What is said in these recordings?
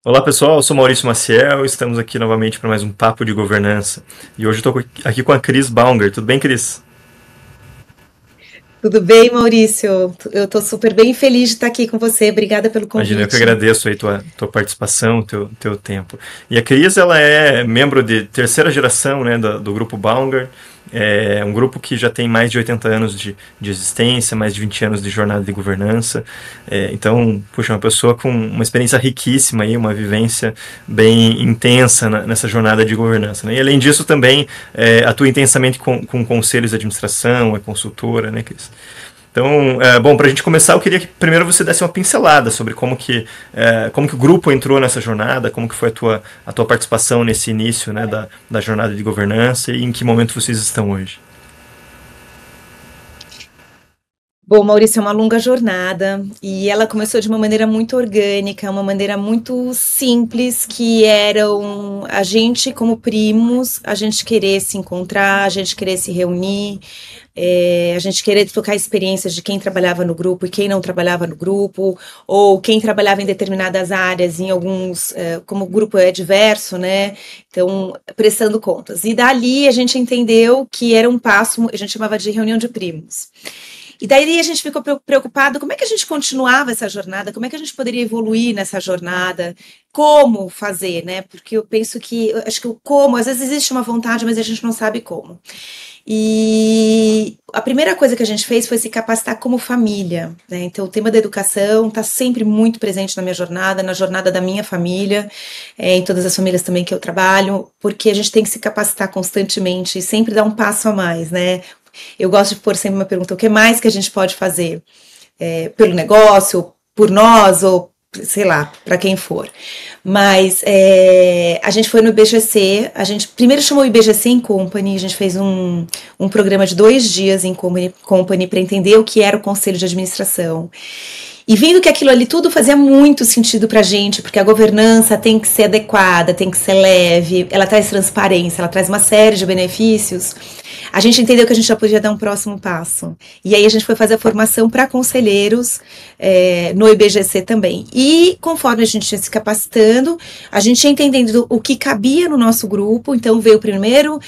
Olá pessoal, eu sou Maurício Maciel, estamos aqui novamente para mais um Papo de Governança. E hoje eu estou aqui com a Cris Baunger. Tudo bem, Cris? Tudo bem, Maurício? Eu estou super bem feliz de estar aqui com você. Obrigada pelo Imagina, eu que convite. agradeço aí tua participação, teu tempo. E a Cris, ela é membro de terceira geração, né, do grupo Baunger. É um grupo que já tem mais de 80 anos de existência, mais de 20 anos de jornada de governança. Então, puxa, uma pessoa com uma experiência riquíssima aí, uma vivência bem intensa nessa jornada de governança, né? E além disso, também atua intensamente com conselhos de administração, é consultora, né, Cris? Então, bom, para a gente começar, eu queria que primeiro você desse uma pincelada sobre como que o grupo entrou nessa jornada, como que foi a tua participação nesse início, né, da jornada de governança e em que momento vocês estão hoje. Bom, Maurício, é uma longa jornada e ela começou de uma maneira muito orgânica, uma maneira muito simples, que eram a gente como primos, a gente querer se encontrar, a gente querer se reunir, a gente querer trocar experiências de quem trabalhava no grupo e quem não trabalhava no grupo, ou quem trabalhava em determinadas áreas, em alguns, como o grupo é diverso, né? Então, prestando contas. E dali a gente entendeu que era um passo, a gente chamava de reunião de primos. E daí a gente ficou preocupado como é que a gente continuava essa jornada, como é que a gente poderia evoluir nessa jornada, como fazer, né? Porque eu penso que, eu acho que o como, às vezes existe uma vontade, mas a gente não sabe como. E a primeira coisa que a gente fez foi se capacitar como família, né? Então, o tema da educação está sempre muito presente na minha jornada, na jornada da minha família, em todas as famílias também que eu trabalho, porque a gente tem que se capacitar constantemente e sempre dar um passo a mais, né? Eu gosto de pôr sempre uma pergunta: o que mais que a gente pode fazer pelo negócio, por nós, ou sei lá, para quem for. Mas a gente foi no IBGC, a gente primeiro chamou o IBGC em Company, a gente fez um programa de 2 dias em Company para entender o que era o conselho de administração. E vendo que aquilo ali tudo fazia muito sentido pra gente, porque a governança tem que ser adequada, tem que ser leve, ela traz transparência, ela traz uma série de benefícios, a gente entendeu que a gente já podia dar um próximo passo. E aí a gente foi fazer a formação para conselheiros no IBGC também. E conforme a gente ia se capacitando, a gente ia entendendo o que cabia no nosso grupo. Então veio o primeiro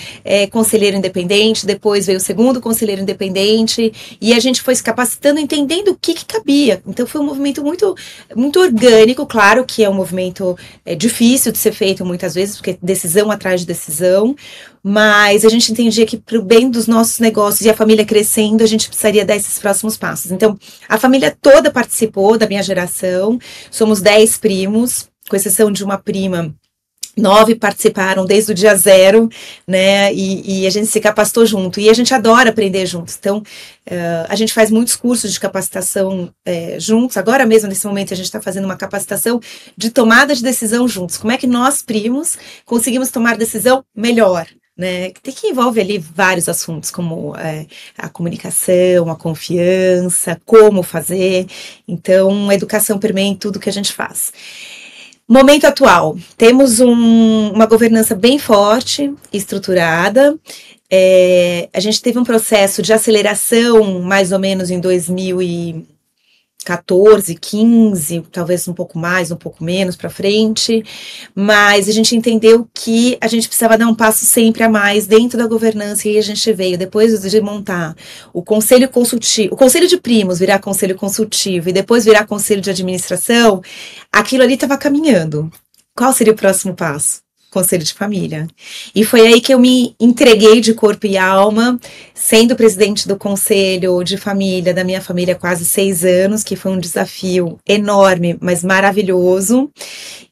conselheiro independente, depois veio o segundo conselheiro independente, e a gente foi se capacitando, entendendo o que cabia. Então foi um movimento muito, muito orgânico. Claro que é um movimento difícil de ser feito muitas vezes, porque decisão atrás de decisão, mas a gente entendia que para o bem dos nossos negócios e a família crescendo, a gente precisaria dar esses próximos passos. Então, a família toda participou da minha geração, somos 10 primos, com exceção de uma prima. 9 participaram desde o dia zero, né? E a gente se capacitou junto. E a gente adora aprender juntos. Então, a gente faz muitos cursos de capacitação juntos. Agora mesmo, nesse momento, a gente está fazendo uma capacitação de tomada de decisão juntos. Como é que nós, primos, conseguimos tomar decisão melhor? Né, que envolve ali vários assuntos, como a comunicação, a confiança, como fazer. Então, a educação permeia em tudo que a gente faz. Momento atual, temos uma governança bem forte, estruturada. A gente teve um processo de aceleração mais ou menos em 2014, 15, talvez um pouco mais, um pouco menos para frente, mas a gente entendeu que a gente precisava dar um passo sempre a mais dentro da governança, e aí a gente veio, depois de montar o conselho consultivo, o conselho de primos virar conselho consultivo e depois virar conselho de administração, aquilo ali estava caminhando. Qual seria o próximo passo? Conselho de família. E foi aí que eu me entreguei de corpo e alma, sendo presidente do conselho de família da minha família há quase 6 anos, que foi um desafio enorme, mas maravilhoso.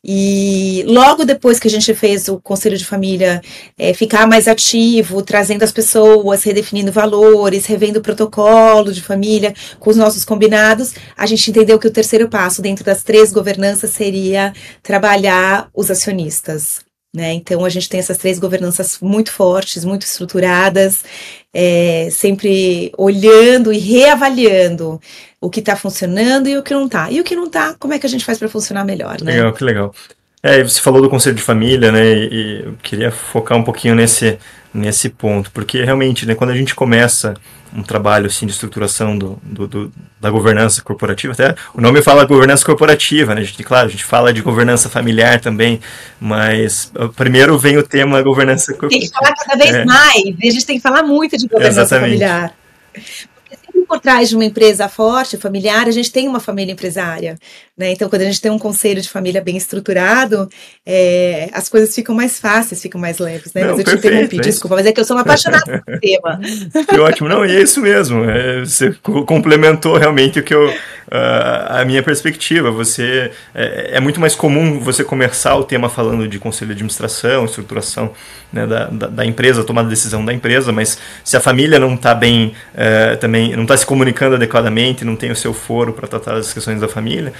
E logo depois que a gente fez o conselho de família ficar mais ativo, trazendo as pessoas, redefinindo valores, revendo o protocolo de família com os nossos combinados, a gente entendeu que o terceiro passo dentro das 3 governanças seria trabalhar os acionistas. Né? Então, a gente tem essas 3 governanças muito fortes, muito estruturadas, sempre olhando e reavaliando o que está funcionando e o que não está. E o que não está, como é que a gente faz para funcionar melhor, né? Legal, que legal. E você falou do conselho de família, né? E eu queria focar um pouquinho nesse ponto, porque realmente, né, quando a gente começa um trabalho assim, de estruturação da governança corporativa. Até o nome fala governança corporativa, né? Claro, a gente fala de governança familiar também, mas primeiro vem o tema governança corporativa. Tem que falar cada vez mais, a gente tem que falar muito de governança familiar. Por trás de uma empresa forte, familiar, a gente tem uma família empresária, né? Então, quando a gente tem um conselho de família bem estruturado, as coisas ficam mais fáceis, ficam mais leves, né? Não, mas eu te interrompi, desculpa, mas é que eu sou uma apaixonada pelo tema. Que ótimo, não, e é isso mesmo, você complementou realmente a minha perspectiva. É muito mais comum você começar o tema falando de conselho de administração, estruturação, né, da empresa, tomada de decisão da empresa, mas se a família não está bem, também não está se comunicando adequadamente, não tem o seu foro para tratar das questões da família,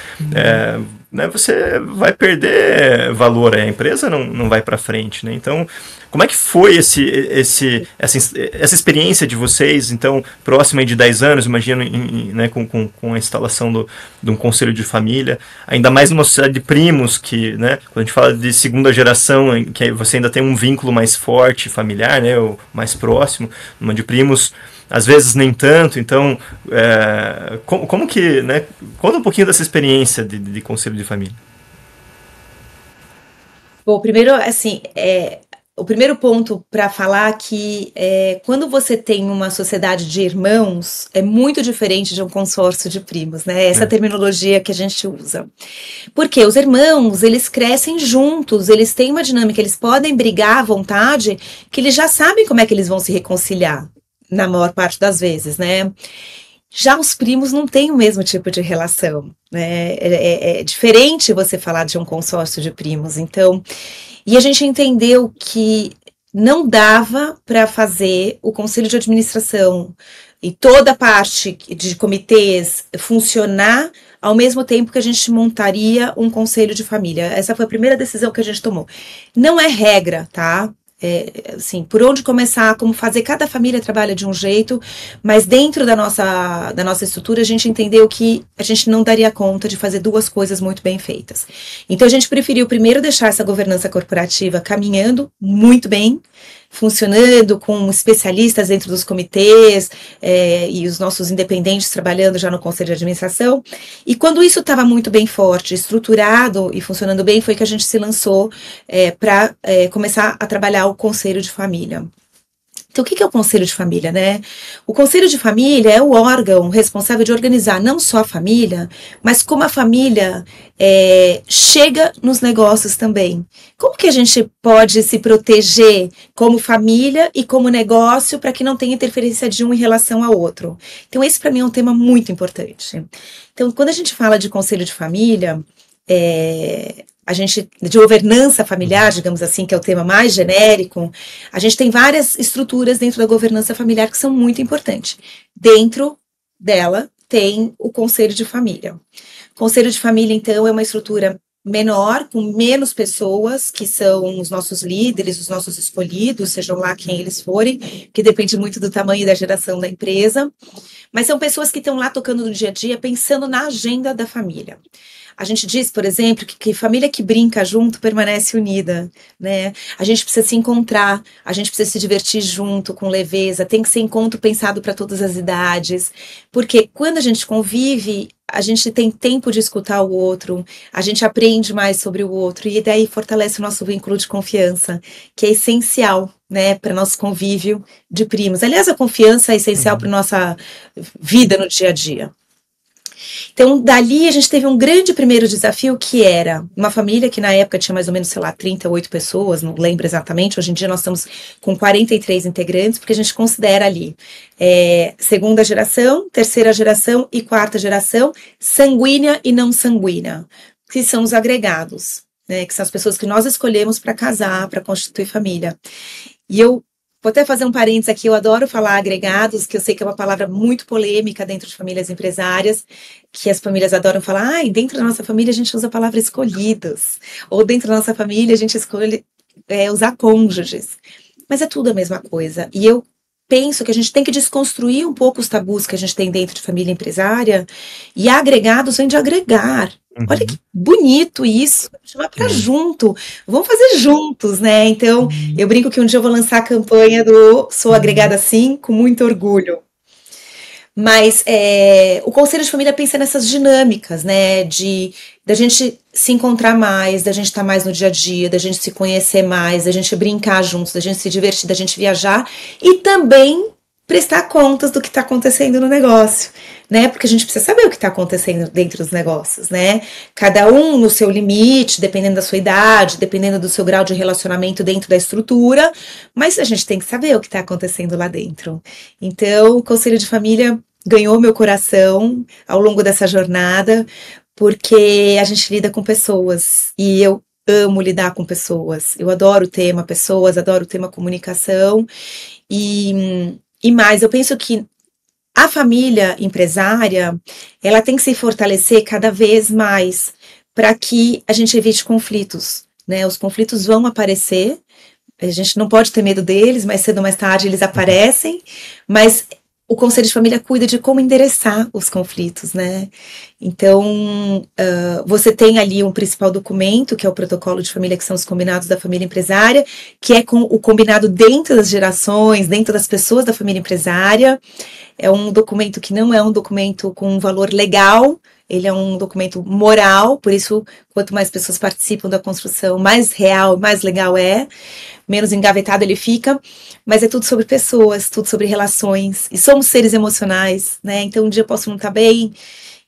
né, você vai perder valor, a empresa não vai para frente, né? Então, como é que foi essa experiência de vocês, então, próxima de 10 anos, imagino, né, com a instalação de um conselho de família, ainda mais numa sociedade de primos, que, né, quando a gente fala de segunda geração, que você ainda tem um vínculo mais forte, familiar, né, ou mais próximo, numa de primos, às vezes nem tanto. Então, como que, né, conta um pouquinho dessa experiência de conselho de família. Bom, primeiro, assim, o primeiro ponto para falar que quando você tem uma sociedade de irmãos, é muito diferente de um consórcio de primos, né? Essa terminologia que a gente usa. Porque os irmãos, eles crescem juntos, eles têm uma dinâmica, eles podem brigar à vontade, que eles já sabem como é que eles vão se reconciliar, na maior parte das vezes, né? Já os primos não têm o mesmo tipo de relação, né? É diferente você falar de um consórcio de primos, então... E a gente entendeu que não dava para fazer o conselho de administração e toda a parte de comitês funcionar ao mesmo tempo que a gente montaria um conselho de família. Essa foi a primeira decisão que a gente tomou. Não é regra, tá? Assim, por onde começar, como fazer, cada família trabalha de um jeito, mas dentro da nossa estrutura a gente entendeu que a gente não daria conta de fazer duas coisas muito bem feitas. Então a gente preferiu primeiro deixar essa governança corporativa caminhando muito bem, funcionando com especialistas dentro dos comitês e os nossos independentes trabalhando já no conselho de administração. E quando isso estava muito bem forte, estruturado e funcionando bem, foi que a gente se lançou para começar a trabalhar o conselho de família. Então, o que é o conselho de família, né? O conselho de família é o órgão responsável de organizar não só a família, mas como a família chega nos negócios também. Como que a gente pode se proteger como família e como negócio para que não tenha interferência de um em relação ao outro? Então, esse para mim é um tema muito importante. Então, quando a gente fala de conselho de família, a gente, de governança familiar, digamos assim, que é o tema mais genérico, a gente tem várias estruturas dentro da governança familiar que são muito importantes. Dentro dela tem o conselho de família. O conselho de família, então, é uma estrutura menor, com menos pessoas, que são os nossos líderes, os nossos escolhidos, sejam lá quem eles forem, que depende muito do tamanho e da geração da empresa, mas são pessoas que estão lá tocando no dia a dia, pensando na agenda da família. A gente diz, por exemplo, que família que brinca junto permanece unida, né? A gente precisa se encontrar, a gente precisa se divertir junto, com leveza, tem que ser encontro pensado para todas as idades, porque quando a gente convive, a gente tem tempo de escutar o outro, a gente aprende mais sobre o outro, e daí fortalece o nosso vínculo de confiança, que é essencial, né, para nosso convívio de primos. Aliás, a confiança é essencial para nossa vida no dia a dia. Então, dali a gente teve um grande primeiro desafio, que era uma família que na época tinha mais ou menos, 38 pessoas, não lembro exatamente, hoje em dia nós estamos com 43 integrantes, porque a gente considera ali segunda geração, terceira geração e quarta geração, sanguínea e não sanguínea, que são os agregados, né, que são as pessoas que nós escolhemos para casar, para constituir família. E eu vou até fazer um parênteses aqui, eu adoro falar agregados, que eu sei que é uma palavra muito polêmica dentro de famílias empresárias, que as famílias adoram falar, dentro da nossa família a gente usa a palavra escolhidos, ou dentro da nossa família a gente escolhe usar cônjuges, mas é tudo a mesma coisa, e eu penso que a gente tem que desconstruir um pouco os tabus que a gente tem dentro de família empresária, e agregados vem de agregar. Olha que bonito isso, chamar para junto, vamos fazer juntos, né? Então, eu brinco que um dia eu vou lançar a campanha do Sou Agregada Sim, com muito orgulho. Mas o Conselho de Família pensa nessas dinâmicas, né? Da gente se encontrar mais, da gente estar mais no dia a dia, da gente se conhecer mais, da gente brincar juntos, da gente se divertir, da gente viajar e também prestar contas do que está acontecendo no negócio, né? Porque a gente precisa saber o que está acontecendo dentro dos negócios, né? Cada um no seu limite, dependendo da sua idade, dependendo do seu grau de relacionamento dentro da estrutura, mas a gente tem que saber o que está acontecendo lá dentro. Então, o Conselho de Família ganhou meu coração ao longo dessa jornada, porque a gente lida com pessoas e eu amo lidar com pessoas. Eu adoro o tema pessoas, adoro o tema comunicação e mais, eu penso que a família empresária, ela tem que se fortalecer cada vez mais para que a gente evite conflitos, né? Os conflitos vão aparecer, a gente não pode ter medo deles, mais cedo ou mais tarde eles aparecem, mas o Conselho de Família cuida de como endereçar os conflitos, né? Então, você tem ali um principal documento, que é o protocolo de família, que são os combinados da família empresária, que é com o combinado dentro das gerações, dentro das pessoas da família empresária. É um documento que não é um documento com um valor legal, ele é um documento moral, por isso, quanto mais pessoas participam da construção, mais real, mais legal menos engavetado ele fica, mas é tudo sobre pessoas, tudo sobre relações, e somos seres emocionais, né? Então um dia eu posso não estar bem,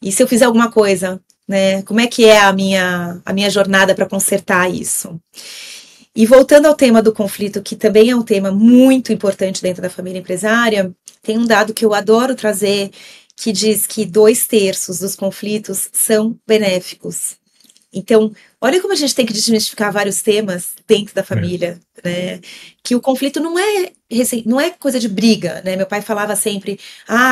e se eu fizer alguma coisa, né? Como é que é a minha jornada para consertar isso? E voltando ao tema do conflito, que também é um tema muito importante dentro da família empresária, tem um dado que eu adoro trazer, que diz que 2/3 dos conflitos são benéficos. Então, olha como a gente tem que desmistificar vários temas dentro da família, né? Que o conflito não é coisa de briga, né? Meu pai falava sempre,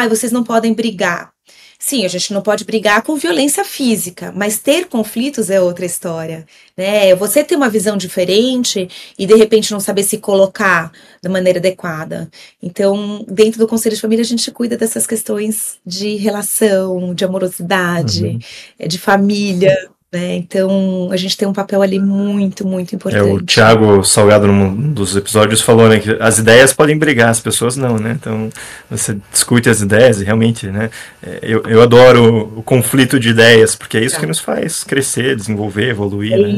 vocês não podem brigar. Sim, a gente não pode brigar com violência física, mas ter conflitos é outra história, né? Você ter uma visão diferente e de repente não saber se colocar da maneira adequada. Então, dentro do Conselho de Família, a gente cuida dessas questões de relação, de amorosidade, de família, né? Então, a gente tem um papel ali muito, muito importante. O Thiago Salgado, num dos episódios, falou, né, que as ideias podem brigar, as pessoas não, né? Então, você discute as ideias e realmente, né? Eu adoro o conflito de ideias, porque é isso que nos faz crescer, desenvolver, evoluir, né?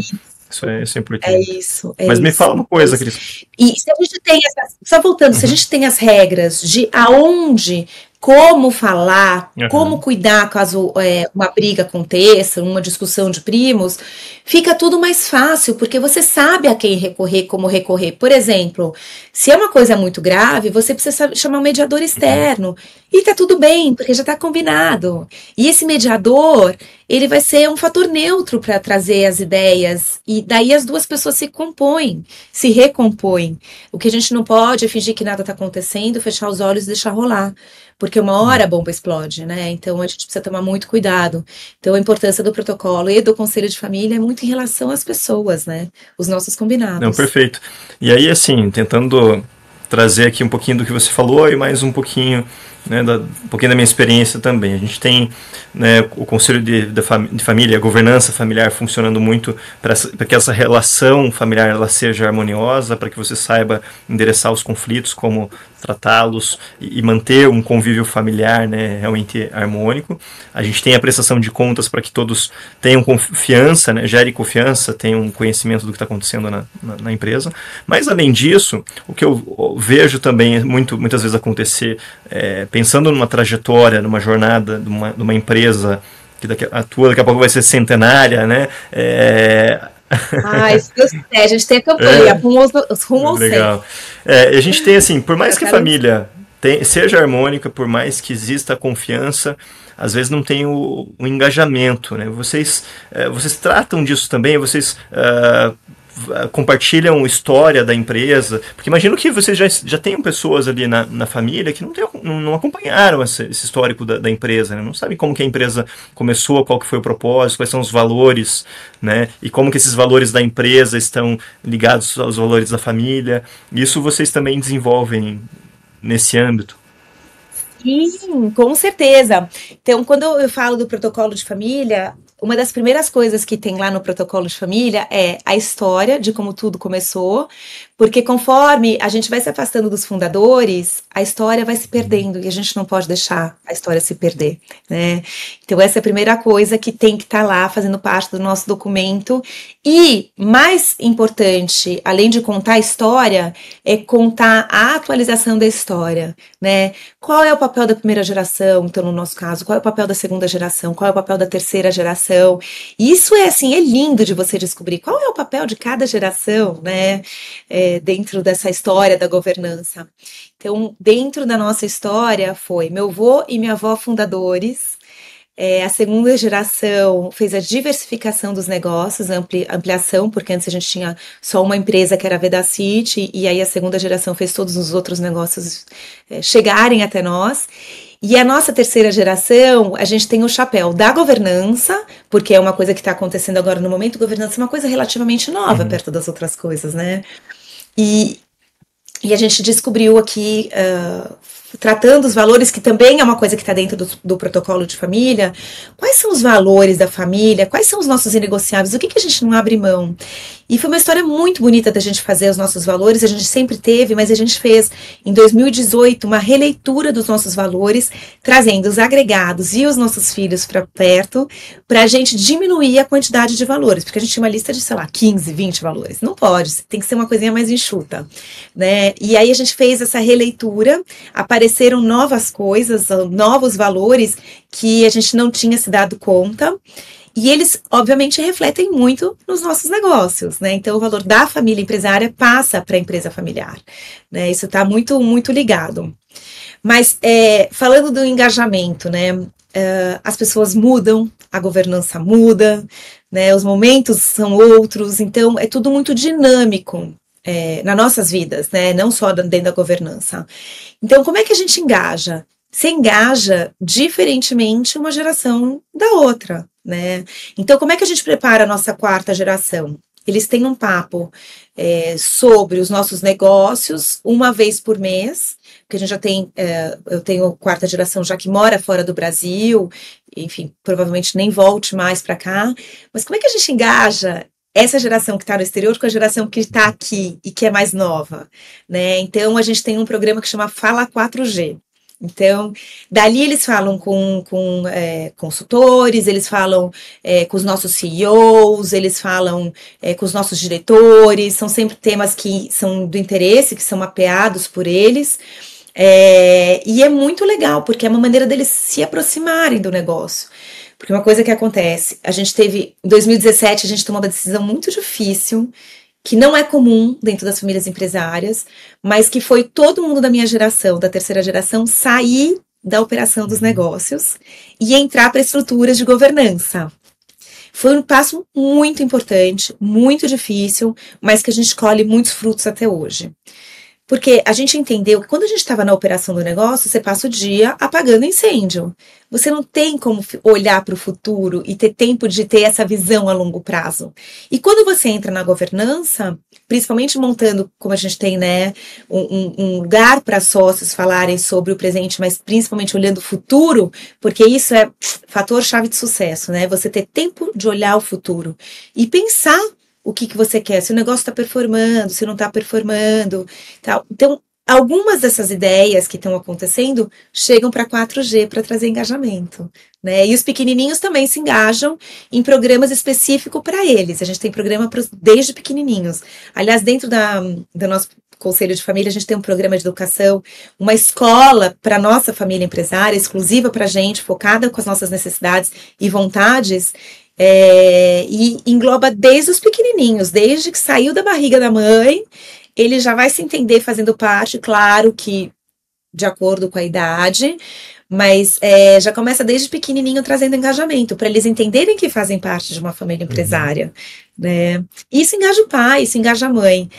Isso é importante. Mas me fala uma coisa, Cris. E se a gente tem só voltando, se a gente tem as regras de aonde, como falar, como cuidar caso uma briga aconteça, uma discussão de primos, fica tudo mais fácil, porque você sabe a quem recorrer, como recorrer. Por exemplo, se é uma coisa muito grave, você precisa chamar um mediador externo. E tá tudo bem, porque já tá combinado. E esse mediador, ele vai ser um fator neutro para trazer as ideias. E daí as duas pessoas se compõem, se recompõem. O que a gente não pode é fingir que nada tá acontecendo, fechar os olhos e deixar rolar. Porque uma hora a bomba explode, né? Então a gente precisa tomar muito cuidado. Então a importância do protocolo e do Conselho de Família é muito em relação às pessoas, né? Os nossos combinados. Não, perfeito. E aí, assim, tentando trazer aqui um pouquinho do que você falou e mais um pouquinho, né, um pouquinho da minha experiência também. A gente tem, né, o Conselho de Família, a governança familiar funcionando muito para que essa relação familiar ela seja harmoniosa, para que você saiba endereçar os conflitos, como tratá-los e manter um convívio familiar, né, realmente harmônico. A gente tem a prestação de contas para que todos tenham confiança, né, gerem confiança, tenham conhecimento do que está acontecendo na empresa. Mas, além disso, o que eu vejo também muitas vezes acontecer, pensando numa trajetória, numa jornada de uma empresa que daqui a pouco vai ser centenária, né? Se Deus quiser, a gente tem a campanha, rumo ao 100. Legal. A gente tem assim, por mais que a família seja harmônica, por mais que exista a confiança, às vezes não tem o engajamento, né? Vocês tratam disso também, vocês compartilham história da empresa, porque imagino que vocês já tenham pessoas ali na família que não acompanharam esse histórico da empresa, né? Não sabem como que a empresa começou, qual que foi o propósito, quais são os valores, né? E como que esses valores da empresa estão ligados aos valores da família. Isso vocês também desenvolvem nesse âmbito? Sim, com certeza. Então, quando eu falo do protocolo de família, uma das primeiras coisas que tem lá no protocolo de família é a história de como tudo começou, porque conforme a gente vai se afastando dos fundadores, a história vai se perdendo e a gente não pode deixar a história se perder, né? Então essa é a primeira coisa que tem que estar lá fazendo parte do nosso documento. E mais importante, além de contar a história, é contar a atualização da história, né? Qual é o papel da primeira geração, então no nosso caso, qual é o papel da segunda geração, qual é o papel da terceira geração? Isso é assim, é lindo de você descobrir qual é o papel de cada geração, né? Dentro dessa história da governança. Então, dentro da nossa história foi meu avô e minha avó fundadores. A segunda geração fez a diversificação dos negócios, ampliação, porque antes a gente tinha só uma empresa que era a Vedacity, e aí a segunda geração fez todos os outros negócios chegarem até nós. E a nossa terceira geração, a gente tem o chapéu da governança, porque é uma coisa que está acontecendo agora no momento. Governança é uma coisa relativamente nova perto das outras coisas, né? E a gente descobriu aqui, tratando os valores, que também é uma coisa que está dentro do protocolo de família, quais são os valores da família, quais são os nossos inegociáveis, o que a gente não abre mão. E foi uma história muito bonita da gente fazer os nossos valores, a gente sempre teve, mas a gente fez em 2018 uma releitura dos nossos valores, trazendo os agregados e os nossos filhos para perto, para a gente diminuir a quantidade de valores, porque a gente tinha uma lista de, sei lá, 15, 20 valores. Não pode, tem que ser uma coisinha mais enxuta, né? E aí a gente fez essa releitura, apareceram novas coisas, novos valores que a gente não tinha se dado conta. E eles, obviamente, refletem muito nos nossos negócios, né? Então, o valor da família empresária passa para a empresa familiar, né? Isso está muito, muito ligado. Mas, falando do engajamento, né? As pessoas mudam, a governança muda, né? Os momentos são outros, então, é tudo muito dinâmico nas nossas vidas, né? Não só dentro da governança. Então, como é que a gente engaja? Se engaja diferentemente uma geração da outra, né? Então, como é que a gente prepara a nossa quarta geração? Eles têm um papo sobre os nossos negócios uma vez por mês, porque a gente já tem, eu tenho quarta geração já que mora fora do Brasil, enfim, provavelmente nem volte mais para cá, mas como é que a gente engaja essa geração que está no exterior com a geração que está aqui e que é mais nova, né? Então, a gente tem um programa que chama Fala 4G. Então, dali eles falam com consultores, eles falam com os nossos CEOs, eles falam com os nossos diretores, são sempre temas que são do interesse, que são mapeados por eles, e é muito legal, porque é uma maneira deles se aproximarem do negócio. Porque uma coisa que acontece, em 2017, a gente tomou uma decisão muito difícil, que não é comum dentro das famílias empresárias, mas que foi todo mundo da minha geração, da terceira geração, sair da operação dos negócios e entrar para estruturas de governança. Foi um passo muito importante, muito difícil, mas que a gente colhe muitos frutos até hoje. Porque a gente entendeu que quando a gente estava na operação do negócio, você passa o dia apagando incêndio. Você não tem como olhar para o futuro e ter tempo de ter essa visão a longo prazo. E quando você entra na governança, principalmente montando, como a gente tem, né, um lugar para sócios falarem sobre o presente, mas principalmente olhando o futuro, porque isso é fator chave de sucesso, né? Você ter tempo de olhar o futuro e pensar o que você quer, se o negócio está performando, se não está performando, tal. Então, algumas dessas ideias que estão acontecendo chegam para 4G para trazer engajamento, né? E os pequenininhos também se engajam em programas específicos para eles. A gente tem programa desde pequenininhos. Aliás, dentro do nosso Conselho de Família, a gente tem um programa de educação, uma escola para nossa família empresária, exclusiva para a gente, focada com as nossas necessidades e vontades, e engloba desde os pequenininhos, desde que saiu da barriga da mãe, ele já vai se entender fazendo parte, claro que de acordo com a idade, mas já começa desde pequenininho trazendo engajamento, para eles entenderem que fazem parte de uma família empresária, né? Isso engaja o pai, isso engaja a mãe,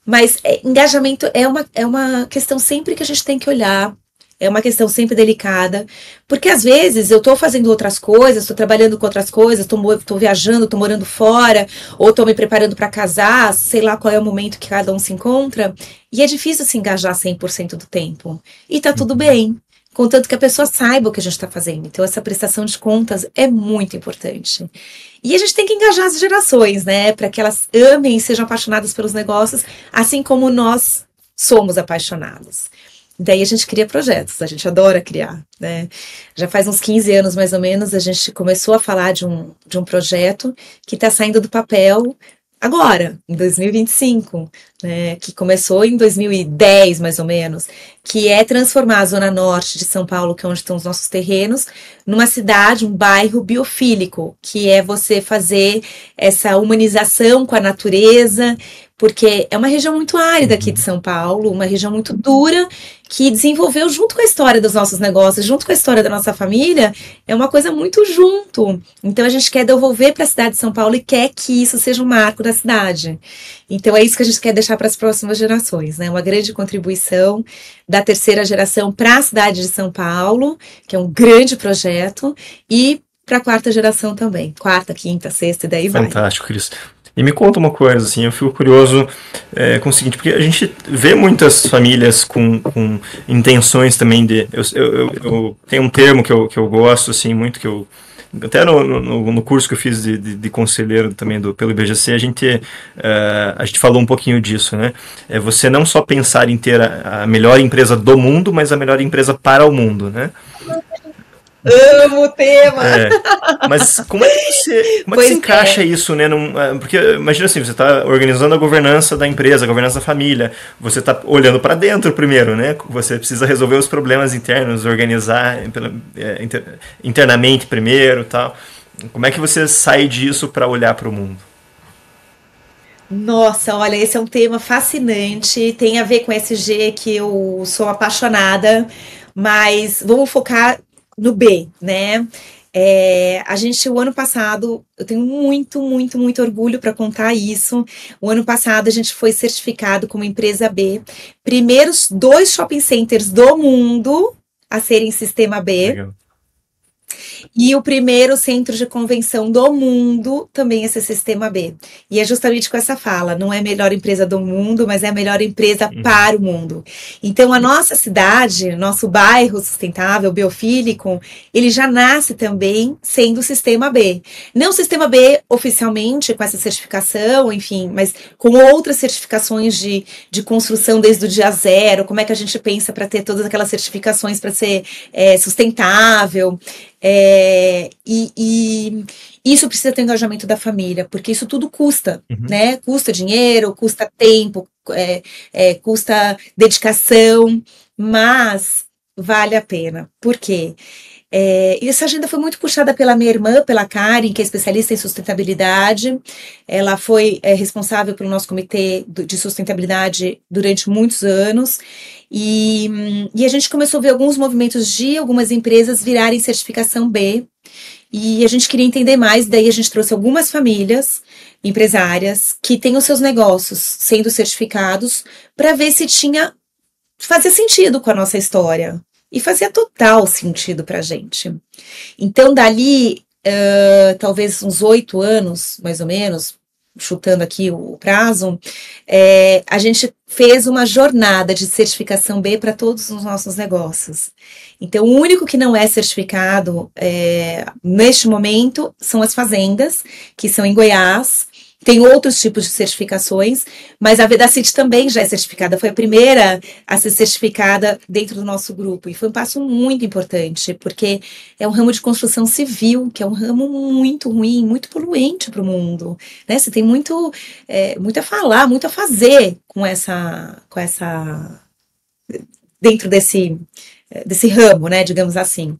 mas engajamento é uma questão sempre que a gente tem que olhar. É uma questão sempre delicada, porque às vezes eu estou fazendo outras coisas, estou trabalhando com outras coisas, estou viajando, estou morando fora, ou estou me preparando para casar, sei lá qual é o momento que cada um se encontra, e é difícil se engajar 100% do tempo. E tá tudo bem. contanto que a pessoa saiba o que a gente está fazendo. Então, essa prestação de contas é muito importante. E a gente tem que engajar as gerações, né, para que elas amem e sejam apaixonadas pelos negócios, assim como nós somos apaixonados. Daí a gente cria projetos, a gente adora criar, né? Já faz uns 15 anos, mais ou menos, a gente começou a falar de um projeto que está saindo do papel agora, em 2025, né? Que começou em 2010, mais ou menos, que é transformar a Zona Norte de São Paulo, que é onde estão os nossos terrenos, numa cidade, um bairro biofílico, que é você fazer essa humanização com a natureza, porque é uma região muito árida aqui de São Paulo, uma região muito dura, que desenvolveu junto com a história dos nossos negócios, junto com a história da nossa família, é uma coisa muito junto. Então a gente quer devolver para a cidade de São Paulo e quer que isso seja um marco da cidade. Então é isso que a gente quer deixar para as próximas gerações, né? Uma grande contribuição da terceira geração para a cidade de São Paulo, que é um grande projeto, e para a quarta geração também. Quarta, quinta, sexta, e daí vai. Fantástico, Cris. E me conta uma coisa, assim, eu fico curioso com o seguinte, porque a gente vê muitas famílias com intenções também de... Eu tenho um termo que eu gosto, assim, muito, que eu... Até no curso que eu fiz de conselheiro também pelo IBGC, a gente falou um pouquinho disso, né? É você não só pensar em ter a melhor empresa do mundo, mas a melhor empresa para o mundo, né? Amo o tema! Mas como é que você encaixa isso, né? Porque imagina assim, você está organizando a governança da empresa, a governança da família, você está olhando para dentro primeiro, né? Você precisa resolver os problemas internos, organizar internamente primeiro, tal. Como é que você sai disso para olhar para o mundo? Nossa, olha, esse é um tema fascinante, tem a ver com SG, que eu sou apaixonada, mas vamos focar no B, né? O ano passado, eu tenho muito, muito, muito orgulho para contar isso. O ano passado a gente foi certificado como empresa B, primeiros 2 shopping centers do mundo a serem sistema B. Legal. E o primeiro centro de convenção do mundo também é esse sistema B. E é justamente com essa fala, não é a melhor empresa do mundo, mas é a melhor empresa para o mundo. Então, a nossa cidade, nosso bairro sustentável, biofílico, ele já nasce também sendo o sistema B. Não o sistema B oficialmente, com essa certificação, enfim, mas com outras certificações de construção desde o dia zero, como é que a gente pensa para ter todas aquelas certificações para ser sustentável. E isso precisa ter engajamento da família, porque isso tudo custa, né? Custa dinheiro, custa tempo, custa dedicação, mas vale a pena. Por quê? E essa agenda foi muito puxada pela minha irmã, pela Karen, que é especialista em sustentabilidade. Ela foi responsável pelo nosso comitê de sustentabilidade durante muitos anos. E a gente começou a ver alguns movimentos de algumas empresas virarem certificação B. E a gente queria entender mais, daí a gente trouxe algumas famílias empresárias que têm os seus negócios sendo certificados para ver se fazia sentido com a nossa história. E fazia total sentido pra gente. Então, dali, talvez uns 8 anos, mais ou menos, chutando aqui o prazo, a gente fez uma jornada de certificação B para todos os nossos negócios. Então, o único que não é certificado neste momento são as fazendas, que são em Goiás. Tem outros tipos de certificações, mas a Vedacity também já é certificada. Foi a primeira a ser certificada dentro do nosso grupo. E foi um passo muito importante, porque é um ramo de construção civil, que é um ramo muito ruim, muito poluente para o mundo. Né? Você tem muito a falar, muito a fazer com essa dentro desse ramo, né? Digamos assim.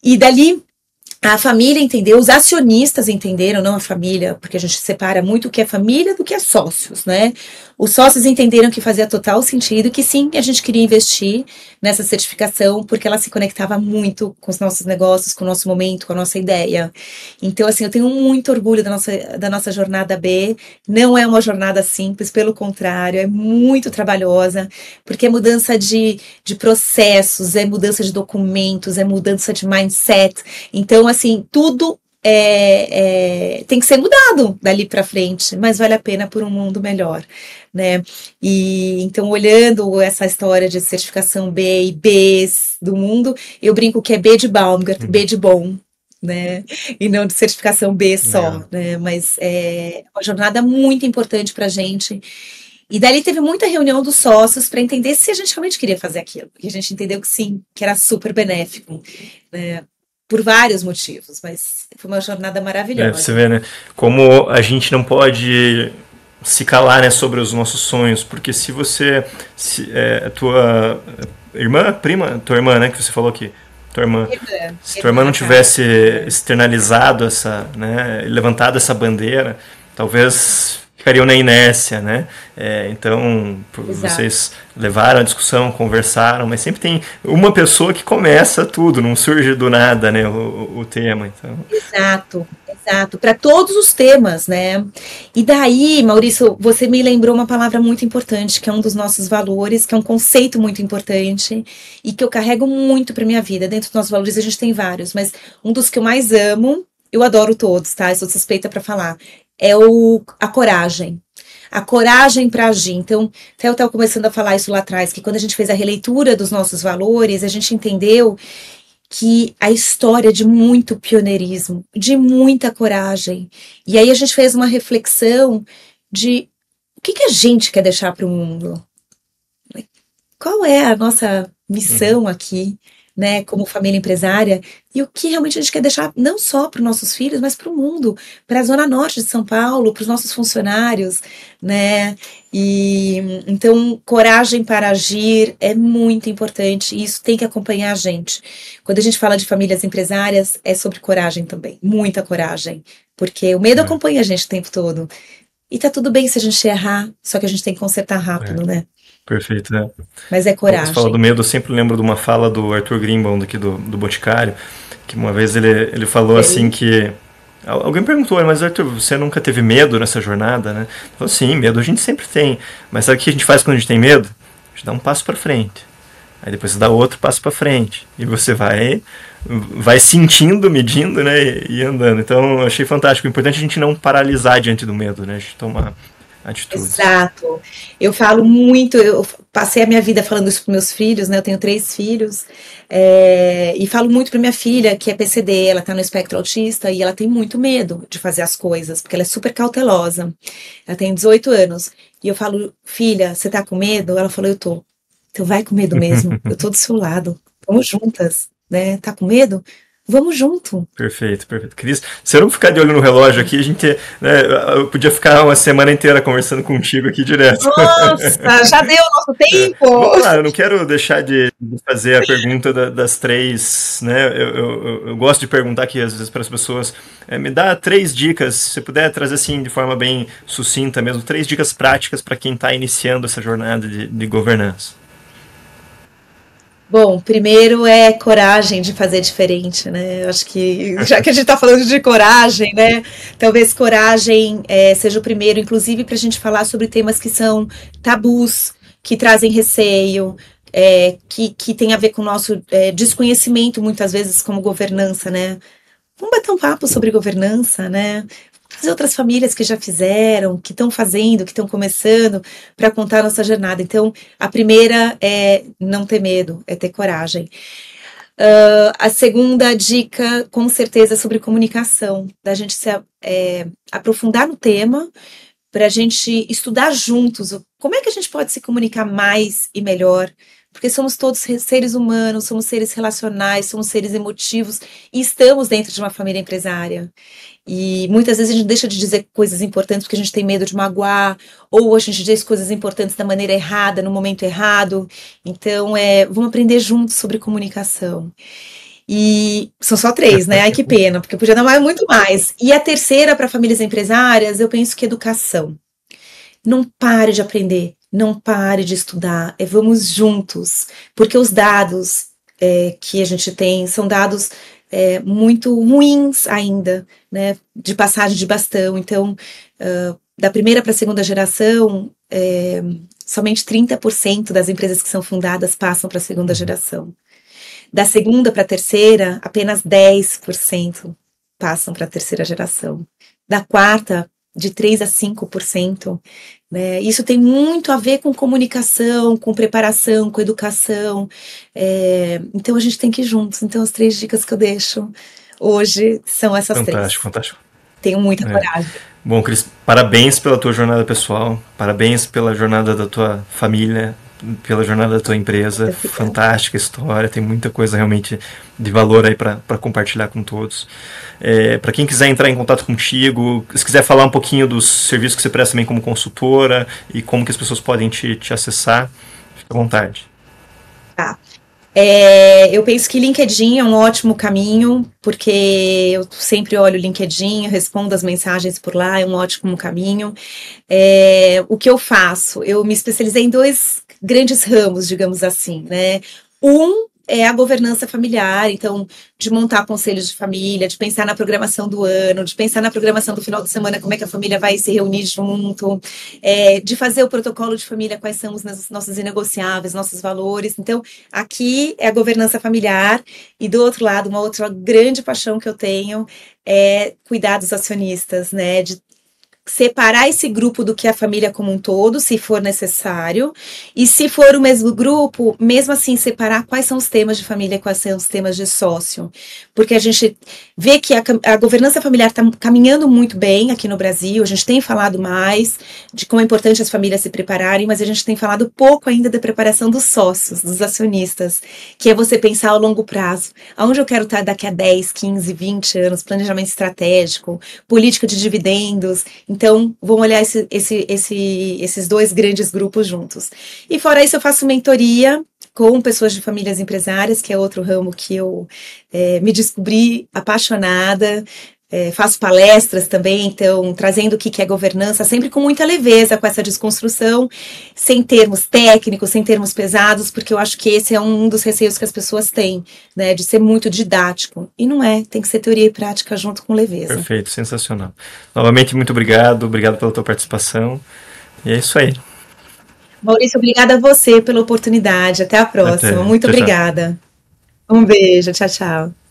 E dali a família entendeu, os acionistas entenderam, não a família, porque a gente separa muito o que é família do que é sócios, né? Os sócios entenderam que fazia total sentido, que sim, a gente queria investir nessa certificação, porque ela se conectava muito com os nossos negócios, com o nosso momento, com a nossa ideia. Então, assim, eu tenho muito orgulho da nossa jornada B. Não é uma jornada simples, pelo contrário, é muito trabalhosa, porque é mudança de processos, é mudança de documentos, é mudança de mindset. Então, assim, tudo tem que ser mudado dali para frente, mas vale a pena por um mundo melhor, né? E então, olhando essa história de certificação B e Bs do mundo, eu brinco que é B de Baumgart, B de bom, né? E não de certificação B só, Legal. né? Mas é uma jornada muito importante para a gente. E dali teve muita reunião dos sócios para entender se a gente realmente queria fazer aquilo. E a gente entendeu que sim, que era super benéfico, né? Por vários motivos, mas foi uma jornada Você maravilhosa. vê, né? Como a gente não pode se calar, né, sobre os nossos sonhos, porque se você, tua irmã, prima, tua irmã, né, que você falou que tua irmã, se tua irmã não Irmã, cara. tivesse externalizado essa, né, levantado essa bandeira, talvez ficariam na inércia, né? Então, Exato. vocês levaram a discussão, conversaram, mas sempre tem uma pessoa que começa tudo, não surge do nada, né, o tema. Então, Exato, exato, para todos os temas, né? E daí, Maurício, você me lembrou uma palavra muito importante, que é um dos nossos valores, que é um conceito muito importante e que eu carrego muito para minha vida. Dentro dos nossos valores a gente tem vários, mas um dos que eu mais amo, eu adoro todos, tá? Eu sou suspeita para falar, é a coragem. A coragem para agir. Então, até eu estava começando a falar isso lá atrás, que quando a gente fez a releitura dos nossos valores, a gente entendeu que a história de muito pioneirismo, de muita coragem. E aí a gente fez uma reflexão de o que a gente quer deixar para o mundo? Qual é a nossa uhum. missão aqui, né, como família empresária, e o que realmente a gente quer deixar não só para os nossos filhos, mas para o mundo, para a zona norte de São Paulo, para os nossos funcionários, né? E então coragem para agir é muito importante, e isso tem que acompanhar a gente. Quando a gente fala de famílias empresárias, é sobre coragem também, muita coragem, porque o medo É, acompanha a gente o tempo todo. E tá tudo bem se a gente errar, só que a gente tem que consertar é, rápido, né? perfeito, né? Mas é Você fala do coragem. medo, eu sempre lembro de uma fala do Arthur Greenbaum, aqui do Boticário, que uma vez ele falou assim Sei. que alguém perguntou, mas Arthur, você nunca teve medo nessa jornada, né? Ele falou, sim, medo a gente sempre tem. Mas sabe o que a gente faz quando a gente tem medo? A gente dá um passo para frente. Aí depois você dá outro passo para frente. E você vai sentindo, medindo, né? E andando. Então eu achei fantástico. O importante é a gente não paralisar diante do medo, né? A gente tomar atitudes. Exato. Eu falo muito, eu passei a minha vida falando isso para meus filhos, né? Eu tenho 3 filhos, e falo muito para minha filha, que é PCD, ela está no espectro autista e ela tem muito medo de fazer as coisas, porque ela é super cautelosa. Ela tem 18 anos. E eu falo, filha, você tá com medo? Ela falou, eu tô. Então vai com medo mesmo. Eu tô do seu lado. Vamos juntas, né? Tá com medo? Vamos junto. Perfeito, perfeito. Cris, se eu não ficar de olho no relógio aqui, a gente, né, eu podia ficar uma semana inteira conversando contigo aqui direto. Nossa, já deu o nosso É, tempo! vamos lá, eu não quero deixar de fazer a pergunta das três, né? Eu gosto de perguntar aqui às vezes para as pessoas, me dá 3 dicas, se você puder trazer assim de forma bem sucinta mesmo, 3 dicas práticas para quem está iniciando essa jornada de governança. Bom, primeiro é coragem de fazer diferente, né? Eu acho que, já que a gente está falando de coragem, né? Talvez coragem seja o primeiro, inclusive para a gente falar sobre temas que são tabus, que trazem receio, que tem a ver com o nosso desconhecimento, muitas vezes, como governança, né? Vamos bater um papo sobre governança, né? As outras famílias que já fizeram, que estão fazendo, que estão começando, para contar a nossa jornada. Então, a primeira é não ter medo, é ter coragem. A segunda dica, com certeza, é sobre comunicação, da gente se aprofundar no tema, para a gente estudar juntos como é que a gente pode se comunicar mais e melhor, porque somos todos seres humanos, somos seres relacionais, somos seres emotivos e estamos dentro de uma família empresária. E muitas vezes a gente deixa de dizer coisas importantes porque a gente tem medo de magoar, ou a gente diz coisas importantes da maneira errada, no momento errado. Então, vamos aprender juntos sobre comunicação. E são só 3, né? Ai, que pena, porque eu podia dar muito mais. E a terceira, para famílias empresárias, eu penso que educação. Não pare de aprender, não pare de estudar, vamos juntos, porque os dados que a gente tem são dados muito ruins ainda, né, de passagem de bastão. Então, da primeira para a segunda geração, somente 30% das empresas que são fundadas passam para a segunda geração. Da segunda para a terceira, apenas 10%. passam para a terceira geração. Da quarta, de 3 a 5%. Né? Isso tem muito a ver com comunicação, com preparação, com educação. Então a gente tem que ir juntos. Então as 3 dicas que eu deixo hoje são essas 3. Fantástico, fantástico. Tenho muita coragem. Bom, Cris, parabéns pela tua jornada pessoal, parabéns pela jornada da tua família, pela jornada da tua empresa. Fantástica história, tem muita coisa realmente de valor aí para compartilhar com todos. Para quem quiser entrar em contato contigo, se quiser falar um pouquinho dos serviços que você presta também como consultora e como que as pessoas podem te acessar, fica à vontade. Tá. Eu penso que LinkedIn é um ótimo caminho, porque eu sempre olho o LinkedIn, respondo as mensagens por lá, é um ótimo caminho. O que eu faço? Eu me especializei em 2 grandes ramos, digamos assim, né? É a governança familiar, então, de montar conselhos de família, de pensar na programação do ano, de pensar na programação do final de semana, como é que a família vai se reunir junto, de fazer o protocolo de família, quais são os nossos inegociáveis, nossos valores. Então, aqui é a governança familiar, e do outro lado, uma outra grande paixão que eu tenho é cuidar dos acionistas, né, de separar esse grupo do que a família como um todo, se for necessário, e se for o mesmo grupo, mesmo assim separar quais são os temas de família e quais são os temas de sócio, porque a gente vê que a governança familiar está caminhando muito bem aqui no Brasil, a gente tem falado mais de como é importante as famílias se prepararem, mas a gente tem falado pouco ainda da preparação dos sócios, dos acionistas, que é você pensar ao longo prazo, aonde eu quero estar daqui a 10, 15, 20 anos, planejamento estratégico, política de dividendos. Então, vamos olhar esses 2 grandes grupos juntos. E fora isso, eu faço mentoria com pessoas de famílias empresárias, que é outro ramo que eu me descobri apaixonada. Faço palestras também, então, trazendo o que é governança, sempre com muita leveza, com essa desconstrução, sem termos técnicos, sem termos pesados, porque eu acho que esse é um dos receios que as pessoas têm, né, de ser muito didático. E não é, tem que ser teoria e prática junto com leveza. Perfeito, sensacional. Novamente, muito obrigado pela tua participação. E é isso aí. Maurício, obrigada a você pela oportunidade. Até a próxima. Muito obrigada. Um beijo. Tchau, tchau.